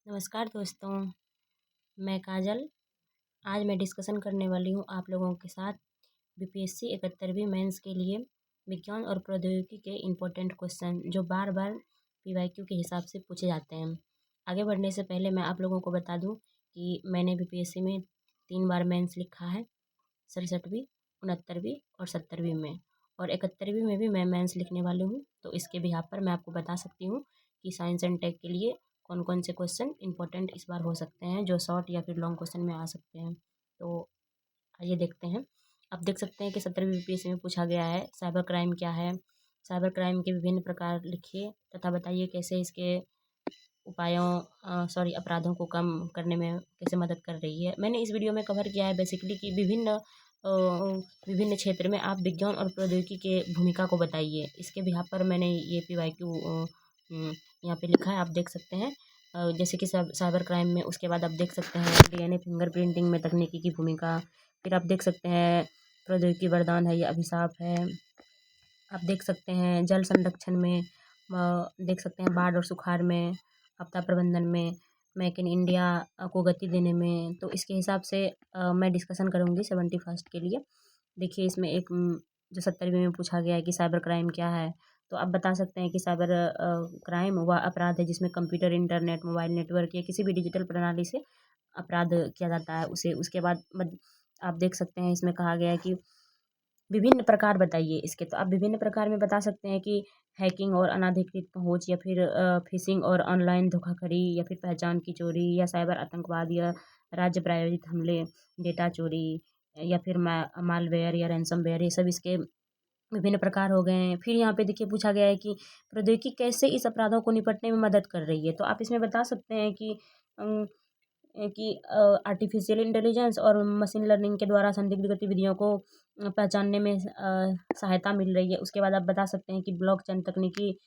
नमस्कार दोस्तों, मैं काजल। आज मैं डिस्कशन करने वाली हूँ आप लोगों के साथ बीपीएससी 71वीं मेंस के लिए विज्ञान और प्रौद्योगिकी के इम्पोर्टेंट क्वेश्चन जो बार बार पीवाईक्यू के हिसाब से पूछे जाते हैं। आगे बढ़ने से पहले मैं आप लोगों को बता दूँ कि मैंने बीपीएससी में 3 बार मेंस लिखा है, 67वीं, 69वीं और 70वीं में, और 71वीं में भी मैं मेंस लिखने वाली हूँ। तो इसके बिहाफ पर मैं आपको बता सकती हूँ कि साइंस एंड टेक के लिए कौन कौन से क्वेश्चन इंपॉर्टेंट इस बार हो सकते हैं, जो शॉर्ट या फिर लॉन्ग क्वेश्चन में आ सकते हैं। तो आइए देखते हैं। आप देख सकते हैं कि 70वीं बीपीएससी में पूछा गया है साइबर क्राइम क्या है। साइबर क्राइम के विभिन्न प्रकार लिखिए तथा बताइए कैसे इसके अपराधों को कम करने में कैसे मदद कर रही है। मैंने इस वीडियो में कवर किया है बेसिकली कि विभिन्न क्षेत्र में आप विज्ञान और प्रौद्योगिकी के भूमिका को बताइए। इसके बिहाफ पर मैंने ये पीवाईक्यू यहाँ पे लिखा है, आप देख सकते हैं। जैसे कि साइबर क्राइम में, उसके बाद आप देख सकते हैं डीएनए फिंगरप्रिंटिंग में तकनीकी की भूमिका। फिर आप देख सकते हैं प्रौद्योगिकी वरदान है या अभिशाप है। आप देख सकते हैं जल संरक्षण में, देख सकते हैं बाढ़ और सुखाड़ में, आपदा प्रबंधन में, मेक इन इंडिया को गति देने में। तो इसके हिसाब से मैं डिस्कशन करूँगी 71st के लिए। देखिए इसमें एक जो 70वीं में पूछा गया है कि साइबर क्राइम क्या है। तो आप बता सकते हैं कि साइबर क्राइम वह अपराध है जिसमें कंप्यूटर, इंटरनेट, मोबाइल नेटवर्क या किसी भी डिजिटल प्रणाली से अपराध किया जाता है उसे। उसके बाद आप देख सकते हैं इसमें कहा गया है कि विभिन्न प्रकार बताइए इसके। तो आप विभिन्न प्रकार में बता सकते हैं कि हैकिंग और अनाधिकृत पहुंच, या फिर फिशिंग और ऑनलाइन धोखाधड़ी, या फिर पहचान की चोरी, या साइबर आतंकवाद, या राज्य प्रायोजित हमले, डेटा चोरी, या फिर मालवेयर या रैंसमवेयर। ये सब इसके विभिन्न प्रकार हो गए हैं। फिर यहाँ पे देखिए पूछा गया है कि प्रौद्योगिकी कैसे इस अपराधों को निपटने में मदद कर रही है। तो आप इसमें बता सकते हैं कि आर्टिफिशियल इंटेलिजेंस और मशीन लर्निंग के द्वारा संदिग्ध गतिविधियों को पहचानने में सहायता मिल रही है। उसके बाद आप बता सकते हैं कि ब्लॉकचेन तकनीकी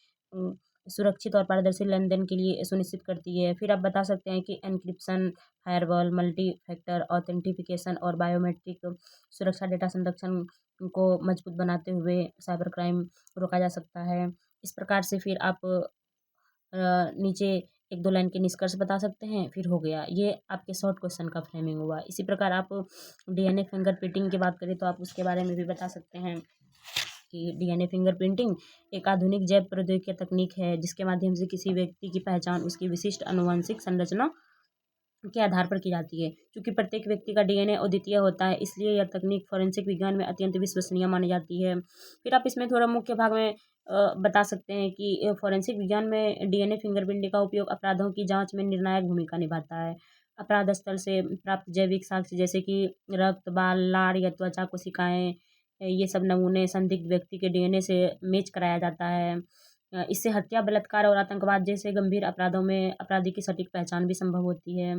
सुरक्षित और पारदर्शी लेन-देन के लिए सुनिश्चित करती है। फिर आप बता सकते हैं कि encryption, firewall, multi factor authentication और बायोमेट्रिक सुरक्षा डेटा संरक्षण को मजबूत बनाते हुए साइबर क्राइम रोका जा सकता है। इस प्रकार से फिर आप नीचे 1-2 लाइन के निष्कर्ष बता सकते हैं। फिर हो गया, ये आपके शॉर्ट क्वेश्चन का फ्रेमिंग हुआ। इसी प्रकार आप डीएनए फिंगरप्रिंटिंग की बात करें तो आप उसके बारे में भी बता सकते हैं कि डीएनए फिंगरप्रिंटिंग एक आधुनिक जैव प्रौद्योगिकी तकनीक है जिसके माध्यम से किसी व्यक्ति की पहचान उसकी विशिष्ट आनुवंशिक संरचना के आधार पर की जाती है। क्योंकि प्रत्येक व्यक्ति का डीएनए अद्वितीय होता है, इसलिए यह तकनीक फोरेंसिक विज्ञान में अत्यंत विश्वसनीय मानी जाती है। फिर आप इसमें थोड़ा मुख्य भाग में बता सकते हैं कि फोरेंसिक विज्ञान में डीएनए फिंगरप्रिंटिंग का उपयोग अपराधों की जांच में निर्णायक भूमिका निभाता है। अपराध स्थल से प्राप्त जैविक साक्ष्य जैसे कि रक्त, बाल, लार या त्वचा कोशिकाएं, ये सब नमूने संदिग्ध व्यक्ति के डीएनए से मैच कराया जाता है। इससे हत्या, बलात्कार और आतंकवाद जैसे गंभीर अपराधों में अपराधी की सटीक पहचान भी संभव होती है।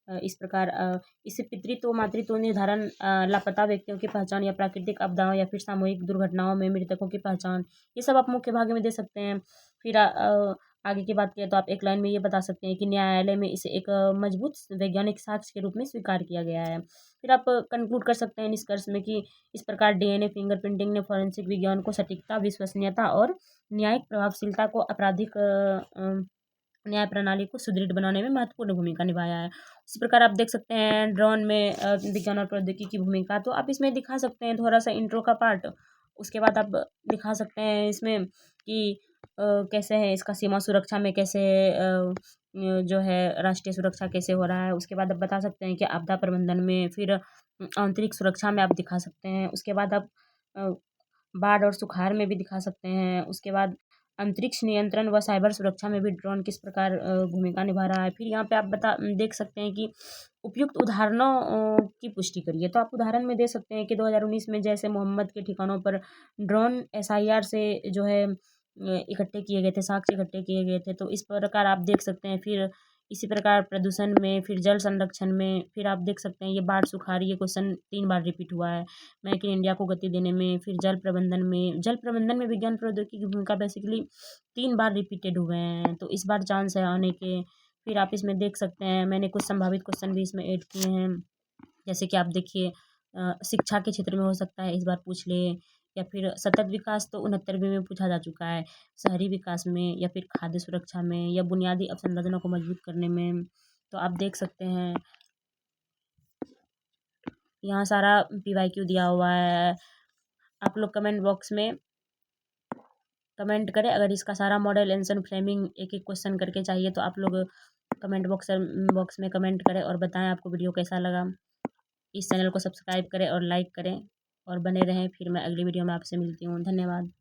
इस प्रकार इससे पितृत्व, मातृत्व निर्धारण, लापता व्यक्तियों की पहचान, या प्राकृतिक आपदाओं या फिर सामूहिक दुर्घटनाओं में मृतकों की पहचान, ये सब आप मुख्य भाग में दे सकते हैं। फिर आगे की बात करें तो आप एक लाइन में ये बता सकते हैं कि न्यायालय में इसे एक मजबूत वैज्ञानिक साक्ष्य के रूप में स्वीकार किया गया है। फिर आप कंक्लूड कर सकते हैं निष्कर्ष में कि इस प्रकार डीएनए फिंगरप्रिंटिंग ने फोरेंसिक विज्ञान को सटीकता, विश्वसनीयता और न्यायिक प्रभावशीलता को आपराधिक न्याय प्रणाली को सुदृढ़ बनाने में महत्वपूर्ण भूमिका निभाया है। इसी प्रकार आप देख सकते हैं ड्रोन में विज्ञान और प्रौद्योगिकी की भूमिका। तो आप इसमें दिखा सकते हैं थोड़ा सा इंट्रो का पार्ट। उसके बाद आप दिखा सकते हैं इसमें कि कैसे है इसका सीमा सुरक्षा में, कैसे जो है राष्ट्रीय सुरक्षा कैसे हो रहा है। उसके बाद आप बता सकते हैं कि आपदा प्रबंधन में, फिर आंतरिक सुरक्षा में आप दिखा सकते हैं। उसके बाद आप अ, बाढ़ और सुखाड़ में भी दिखा सकते हैं। उसके बाद अंतरिक्ष नियंत्रण व साइबर सुरक्षा में भी ड्रोन किस प्रकार भूमिका निभा रहा है। फिर यहाँ पे आप देख सकते हैं कि उपयुक्त उदाहरणों की पुष्टि करिए। तो आप उदाहरण में दे सकते हैं कि 2019 में जैसे मोहम्मद के ठिकानों पर ड्रोन एसआईआर से जो है इकट्ठे किए गए थे, साक्ष्य इकट्ठे किए गए थे। तो इस प्रकार आप देख सकते हैं। फिर इसी प्रकार प्रदूषण में, फिर जल संरक्षण में, फिर आप देख सकते हैं ये बाढ़ सुखाड़, ये क्वेश्चन 3 बार रिपीट हुआ है। मेक इन इंडिया को गति देने में, फिर जल प्रबंधन में विज्ञान प्रौद्योगिकी की भूमिका बेसिकली 3 बार रिपीटेड हुए हैं। तो इस बार चांस है आने के। फिर आप इसमें देख सकते हैं मैंने कुछ संभावित क्वेश्चन भी इसमें ऐड किए हैं। जैसे कि आप देखिए शिक्षा के क्षेत्र में हो सकता है इस बार पूछ ले, या फिर सतत विकास तो 69वें में पूछा जा चुका है, शहरी विकास में या फिर खाद्य सुरक्षा में या बुनियादी अवसंरचना को मजबूत करने में। तो आप देख सकते हैं यहाँ सारा PYQ दिया हुआ है। आप लोग कमेंट बॉक्स में कमेंट करें, अगर इसका सारा मॉडल आंसर फ्रेमिंग एक एक क्वेश्चन करके चाहिए तो आप लोग कमेंट बॉक्स में कमेंट करें और बताएं आपको वीडियो कैसा लगा। इस चैनल को सब्सक्राइब करें और लाइक करें और बने रहें। फिर मैं अगली वीडियो में आपसे मिलती हूँ। धन्यवाद।